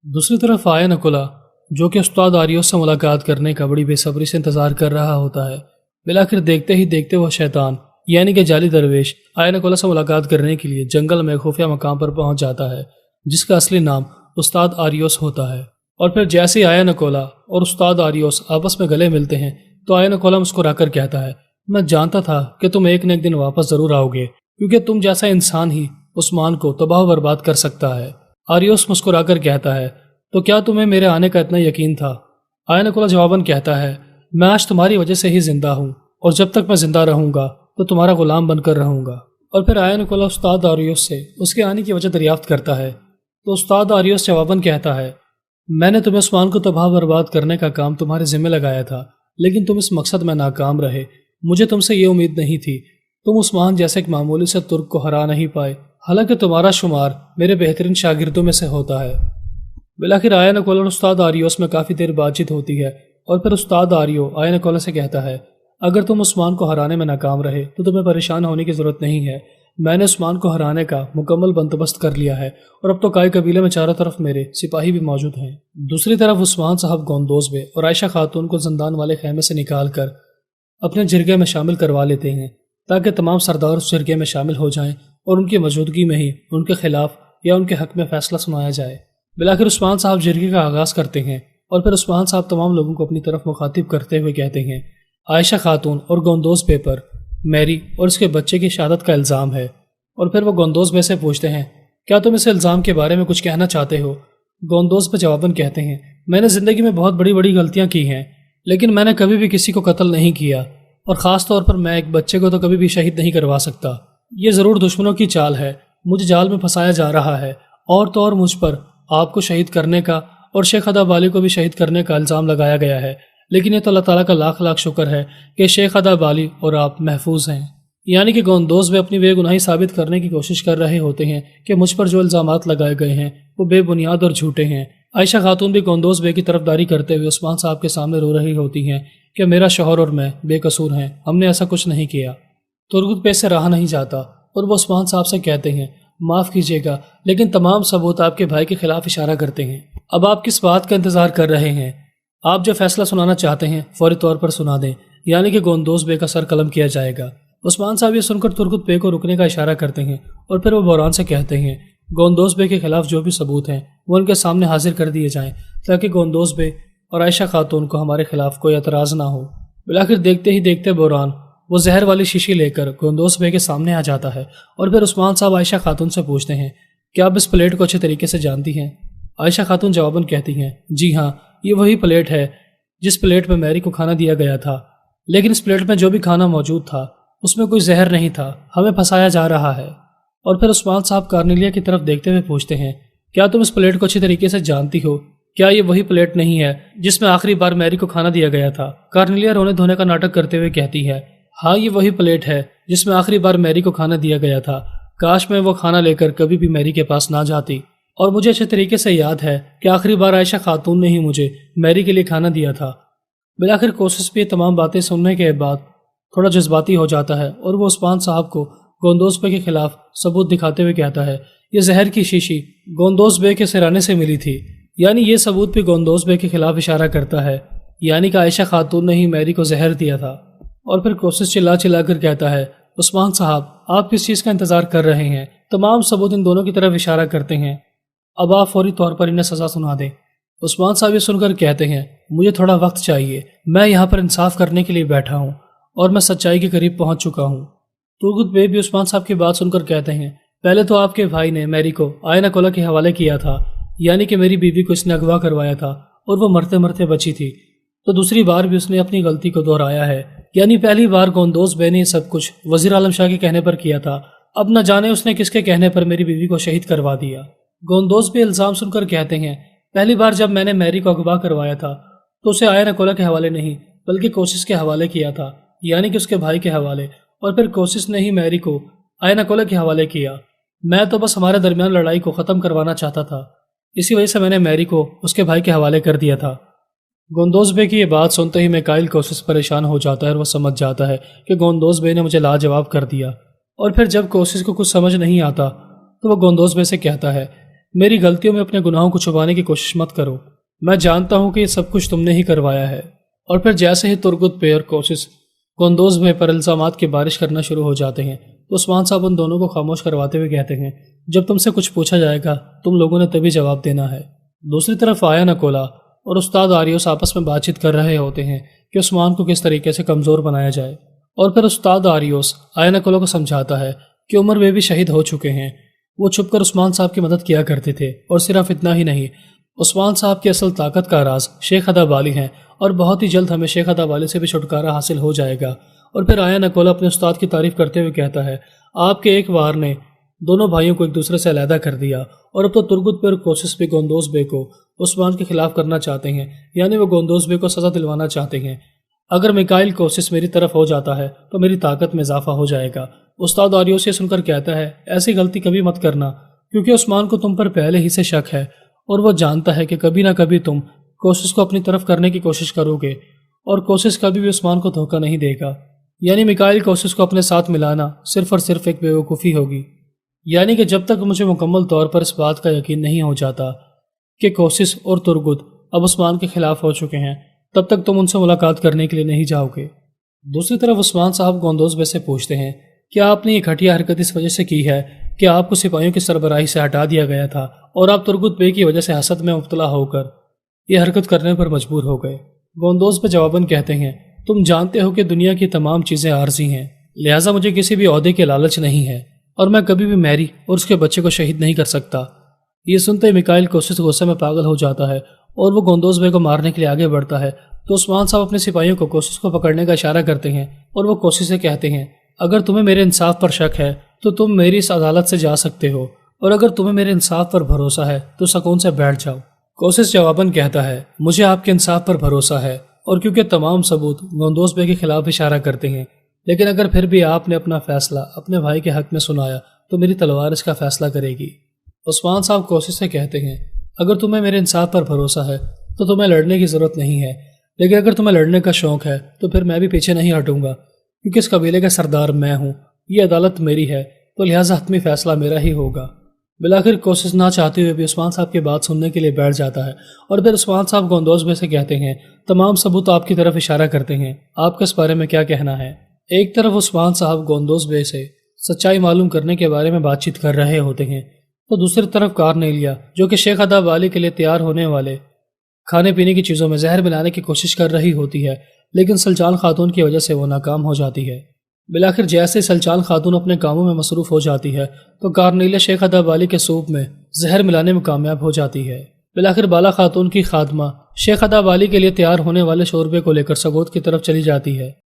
دوسری طرف آیا نکولا جو کہ استاد آریوس سے ملاقات کرنے کا بڑی بے صبری سے انتظار کر رہا ہوتا ہے۔ بالآخر دیکھتے ہی دیکھتے وہ شیطان یعنی کہ جعلی درویش آیا نکولا سے ملاقات کرنے کے لیے جنگل میں خفیہ مقام پر پہنچ جاتا ہے جس کا اصلی نام استاد آریوس ہوتا ہے۔ اور پھر جیسے آیا نکولا اور استاد آریوس آپس میں گلے ملتے ہیں تو آیا نکولا مسکرا کر کہتا ہے، میں جانتا تھا کہ تم ایک نہ ایک دن واپس ضرور آؤ گے کیونکہ تم جیسا انسان ہی عثمان کو تباہ و برباد کر سکتا ہے۔ آریوس مسکرا کر کہتا ہے، تو کیا تمہیں میرے آنے کا اتنا یقین تھا؟ آیا نکولا جواباً کہتا ہے، میں آج تمہاری وجہ سے ہی زندہ ہوں اور جب تک میں زندہ رہوں گا تو تمہارا غلام بن کر رہوں گا۔ اور پھر آیا نکولا استاد آریوس سے اس کے آنے کی وجہ دریافت کرتا ہے تو استاد آریوس جواباً کہتا ہے، میں نے تمہیں عثمان کو تباہ برباد کرنے کا کام تمہارے ذمہ لگایا تھا لیکن تم اس مقصد میں ناکام رہے۔ مجھے تم سے یہ امید نہیں تھی، تم عثمان جیسے ایک معمولی سے ترک کو ہرا نہیں پائے، حالانکہ تمہارا شمار میرے بہترین شاگردوں میں سے ہوتا ہے۔ بالآخر آیا نکولا اور استاد آریوس میں کافی دیر بات چیت ہوتی ہے اور پھر استاد آریو آیا نکولا سے کہتا ہے، اگر تم عثمان کو ہرانے میں ناکام رہے تو تمہیں پریشان ہونے کی ضرورت نہیں ہے، میں نے عثمان کو ہرانے کا مکمل بندوبست کر لیا ہے اور اب تو کائی قبیلے میں چاروں طرف میرے سپاہی بھی موجود ہیں۔ دوسری طرف عثمان صاحب گوندوزبے اور عائشہ خاتون کو زندان والے خیمے سے نکال کر اپنے جرگے میں شامل کروا لیتے ہیں تاکہ تمام سردار اس جرگے میں شامل ہو جائیں اور ان کی موجودگی میں ہی ان کے خلاف یا ان کے حق میں فیصلہ سنایا جائے۔ بالآخر عثمان صاحب جرگے کا آغاز کرتے ہیں اور پھر عثمان صاحب تمام لوگوں کو اپنی طرف مخاطب کرتے ہوئے کہتے ہیں، عائشہ خاتون اور گوندوزبے پر میری اور اس کے بچے کی شہادت کا الزام ہے۔ اور پھر وہ گوندوزبے سے پوچھتے ہیں، کیا تم اس الزام کے بارے میں کچھ کہنا چاہتے ہو؟ گوندوزبے جواباً کہتے ہیں، میں نے زندگی میں بہت بڑی بڑی غلطیاں کی ہیں لیکن میں نے کبھی بھی کسی کو قتل نہیں کیا اور خاص طور پر میں ایک بچے کو تو کبھی بھی شہید نہیں کروا سکتا۔ یہ ضرور دشمنوں کی چال ہے، مجھے جال میں پھنسایا جا رہا ہے اور تو اور مجھ پر آپ کو شہید کرنے کا اور شیخ ادا بالی کو بھی شہید کرنے کا الزام لگایا گیا ہے، لیکن یہ تو اللہ تعالیٰ کا لاکھ لاکھ شکر ہے کہ شیخ ادا بالی اور آپ محفوظ ہیں۔ یعنی کہ گوندوزبے اپنی بے گناہی ثابت کرنے کی کوشش کر رہے ہوتے ہیں کہ مجھ پر جو الزامات لگائے گئے ہیں وہ بے بنیاد اور جھوٹے ہیں۔ عائشہ خاتون بھی گوندوزبے کی طرفداری کرتے ہوئے عثمان صاحب کے سامنے رو رہی ہوتی ہیں کہ میرا شوہر اور میں بے قصور ہیں، ہم نے ایسا کچھ نہیں کیا۔ ترگت پہ سے رہا نہیں جاتا اور وہ عثمان صاحب سے کہتے ہیں، معاف کیجیے گا لیکن تمام ثبوت آپ کے بھائی کے خلاف اشارہ کرتے ہیں، اب آپ کس بات کا انتظار کر رہے ہیں؟ آپ جو فیصلہ سنانا چاہتے ہیں فوری طور پر سنا دیں، یعنی کہ گوندوزبے کا سر قلم کیا جائے گا۔ عثمان صاحب یہ سن کر ترگت بے کو رکنے کا اشارہ کرتے ہیں اور پھر وہ بحران سے کہتے ہیں، گوندوزبے کے خلاف جو بھی ثبوت ہیں وہ ان کے سامنے حاضر کر دیے جائیں تاکہ گوندوزبے اور عائشہ خاتون کو ہمارے خلاف کوئی اعتراض نہ ہو۔ بالآخر دیکھتے ہی دیکھتے بحران وہ زہر والی شیشی لے کر گوندوزبے کے سامنے آ جاتا ہے اور پھر عثمان صاحب عائشہ خاتون سے پوچھتے ہیں، کیا آپ اس پلیٹ کو اچھے طریقے سے جانتی ہیں؟ عائشہ خاتون جواباً کہتی ہیں، جی ہاں، یہ وہی پلیٹ ہے جس پلیٹ میں میری کو کھانا دیا گیا تھا، لیکن اس پلیٹ میں جو بھی کھانا موجود تھا اس میں کوئی زہر نہیں تھا، ہمیں پھنسایا جا رہا ہے۔ اور پھر عثمان صاحب کارنیلیا کی طرف دیکھتے ہوئے پوچھتے ہیں، کیا تم اس پلیٹ کو اچھی طریقے سے جانتی ہو؟ کیا یہ وہی پلیٹ نہیں ہے جس میں آخری بار میری کو کھانا دیا گیا تھا؟ کارنیلیا رونے دھونے کا ناٹک کرتے ہوئے کہتی ہے، ہاں یہ وہی پلیٹ ہے جس میں آخری بار میری کو کھانا دیا گیا تھا، کاش میں وہ کھانا لے کر کبھی بھی میری کے پاس نہ جاتی، اور مجھے اچھے طریقے سے یاد ہے کہ آخری بار عائشہ خاتون نے ہی مجھے میری کے لیے کھانا دیا تھا۔ بالآخر کوشش بھی تمام باتیں سننے کے بعد تھوڑا جذباتی ہو جاتا ہے اور وہ عثمان صاحب کو گوندوزبے کے خلاف ثبوت دکھاتے ہوئے کہتا ہے، یہ زہر کی شیشی گوندوزبے کے سرانے سے ملی تھی، یعنی یہ ثبوت بھی گوندوزبے کے خلاف اشارہ کرتا ہے، یعنی کہ عائشہ خاتون نے ہی میری کو زہر دیا تھا۔ اور پھر کوشش چلا چلا کر کہتا ہے، عثمان صاحب آپ کس چیز کا انتظار کر رہے ہیں؟ تمام ثبوت ان دونوں کی طرف اشارہ کرتے ہیں، اب آپ فوری طور پر انہیں سزا سنا دیں۔ عثمان صاحب یہ سن کر کہتے ہیں، مجھے تھوڑا وقت چاہیے، میں یہاں پر انصاف کرنے کے لیے بیٹھا ہوں اور میں سچائی کے قریب پہنچ چکا ہوں۔ ترگت بے بھی عثمان صاحب کی بات سن کر کہتے ہیں، پہلے تو آپ کے بھائی نے میری کو آیا نکولا کے حوالے کیا تھا، یعنی کہ میری بیوی کو اس نے اغوا کروایا تھا اور وہ مرتے مرتے بچی تھی، تو دوسری بار بھی اس نے اپنی غلطی کو دہرایا ہے، یعنی پہلی بار گوندوزبے نے سب کچھ وزیر عالم شاہ کے کہنے پر کیا تھا، اب نہ جانے اس نے کس کے کہنے پر میری بیوی کو شہید کروا دیا۔ گوندوزبے الزام سن کر کہتے ہیں، پہلی بار جب میں نے میری کو اغوا کروایا تھا تو اسے آیا نکولا کے حوالے نہیں بلکہ کوشش کے حوالے کیا تھا، یعنی کہ اس کے بھائی کے حوالے، اور پھر کوشش نے ہی میری کو آیا نکولا کے حوالے کیا۔ میں تو بس ہمارے درمیان لڑائی کو ختم کروانا چاہتا تھا، اسی وجہ سے میں نے میری کو اس کے بھائی کے حوالے کر دیا تھا۔ گوندوزبے کی یہ بات سنتے ہی میکائل کوسس پریشان ہو جاتا ہے اور وہ سمجھ جاتا ہے کہ گوندوزبے نے مجھے لاجواب کر دیا، اور پھر جب کوسس کو کچھ سمجھ نہیں آتا تو وہ گوندوزبے سے کہتا ہے، میری غلطیوں میں اپنے گناہوں کو چھپانے کی کوشش مت کرو، میں جانتا ہوں کہ یہ سب کچھ تم نے ہی کروایا ہے۔ اور پھر جیسے ہی ترگت پہ اور کوشش گندوز میں پر الزامات کی بارش کرنا شروع ہو جاتے ہیں تو عثمان صاحب ان دونوں کو خاموش کرواتے ہوئے کہتے ہیں، جب تم سے کچھ پوچھا جائے گا تم لوگوں نے تبھی جواب دینا ہے۔ دوسری طرف آیا نکولا اور استاد آریوس آپس میں بات چیت کر رہے ہوتے ہیں کہ عثمان کو کس طریقے سے کمزور بنایا جائے، اور پھر استاد آریوس آیا نکولا کو سمجھاتا ہے کہ عمر میں بھی شہید ہو چکے ہیں، وہ چھپ کر عثمان صاحب کی مدد کیا کرتے تھے، اور صرف اتنا ہی نہیں، عثمان صاحب کی اصل طاقت کا راز شیخ ادا والی ہیں، اور بہت ہی جلد ہمیں شیخ ادا والی سے بھی چھٹکارا حاصل ہو جائے گا۔ اور پھر آیا نکولا اپنے استاد کی تعریف کرتے ہوئے کہتا ہے، آپ کے ایک وار نے دونوں بھائیوں کو ایک دوسرے سے علیحدہ کر دیا، اور اب تو ترگت پر کوشش بھی گندوز بے کو عثمان کے خلاف کرنا چاہتے ہیں، یعنی وہ گندوز بے کو سزا دلوانا چاہتے ہیں۔ اگر میکائل کوشش میری طرف ہو جاتا ہے تو میری طاقت میں اضافہ ہو جائے گا۔ استاد آریوس یہ سن کر کہتا ہے، ایسی غلطی کبھی مت کرنا، کیونکہ عثمان کو تم پر پہلے ہی سے شک ہے، اور وہ جانتا ہے کہ کبھی نہ کبھی تم کوشش کو اپنی طرف کرنے کی کوشش کرو گے، اور کوشش کبھی بھی عثمان کو دھوکہ نہیں دے گا۔ یعنی میکائل کوشش کو اپنے ساتھ ملانا صرف اور صرف ایک بیوقوفی ہوگی، یعنی کہ جب تک مجھے مکمل طور پر اس بات کا یقین نہیں ہو جاتا کہ کوشش اور ترگت اب عثمان کے خلاف ہو چکے ہیں، تب تک تم ان سے ملاقات کرنے کے لیے نہیں جاؤ گے۔ دوسری طرف عثمان صاحب گندوز بے سے پوچھتے ہیں، کیا آپ نے یہ گھٹیا حرکت اس وجہ سے کی ہے کہ آپ کو سپاہیوں کی سربراہی سے ہٹا دیا گیا تھا اور آپ ترگت بے کی وجہ سے حسد میں مبتلا ہو کر یہ حرکت کرنے پر مجبور ہو گئے؟ گندوز بے جواباً کہتے ہیں، تم جانتے ہو کہ دنیا کی تمام چیزیں عارضی ہیں، لہٰذا مجھے کسی بھی عہدے کے لالچ نہیں ہے، اور میں کبھی بھی میری اور اس کے بچے کو شہید نہیں کر سکتا۔ یہ سنتے ہی میکائل کوشش غصے میں پاگل ہو جاتا ہے اور وہ گندوز بے کو مارنے کے لیے آگے بڑھتا ہے، تو عثمان صاحب اپنے سپاہیوں کو کوشش کو پکڑنے کا اشارہ کرتے ہیں، اور وہ کوشش سے کہتے ہیں، اگر تمہیں میرے انصاف پر شک ہے تو تم میری اس عدالت سے جا سکتے ہو، اور اگر تمہیں میرے انصاف پر بھروسہ ہے تو سکون سے بیٹھ جاؤ۔ کوشش جواباً کہتا ہے، مجھے آپ کے انصاف پر بھروسہ ہے، اور کیونکہ تمام ثبوت گندوز بے کے خلاف اشارہ کرتے ہیں، لیکن اگر پھر بھی آپ نے اپنا فیصلہ اپنے بھائی کے حق میں سنایا تو میری تلوار اس کا فیصلہ کرے گی۔ عثمان صاحب کوشش سے کہتے ہیں، اگر تمہیں میرے انصاف پر بھروسہ ہے تو تمہیں لڑنے کی ضرورت نہیں ہے، لیکن اگر تمہیں لڑنے کا شوق ہے تو پھر میں بھی پیچھے نہیں ہٹوں گا، کیونکہ اس قبیلے کا سردار میں ہوں، یہ عدالت میری ہے، تو لہٰذا حتمی فیصلہ میرا ہی ہوگا۔ بلاخر کوشش نہ چاہتے ہوئے بھی عثمان صاحب کی بات سننے کے لیے بیٹھ جاتا ہے، اور پھر عثمان صاحب گندوز بے سے کہتے ہیں، تمام ثبوت آپ کی طرف اشارہ کرتے ہیں، آپ کا اس بارے میں کیا کہنا ہے؟ ایک طرف عثمان صاحب گندوز بے سے سچائی معلوم کرنے کے بارے میں بات چیت کر رہے ہوتے ہیں، تو دوسری طرف کارنیلیا جو کہ شیخ ادا والی کے لیے تیار ہونے والے کھانے پینے کی چیزوں میں زہر ملانے کی کوشش کر رہی ہوتی ہے، لیکن سلچان خاتون کی وجہ سے وہ ناکام ہو جاتی ہے۔ بلاخر جیسے سلچان خاتون اپنے کاموں میں مصروف ہو جاتی ہے تو کارنیلیا شیخ ادا والی کے سوپ میں زہر ملانے میں کامیاب ہو جاتی ہے۔ بلاخر بالا خاتون کی خادمہ شیخ ادا والی کے لیے تیار ہونے والے شوربے کو لے کر سگوت کی طرف چلی جاتی ہے۔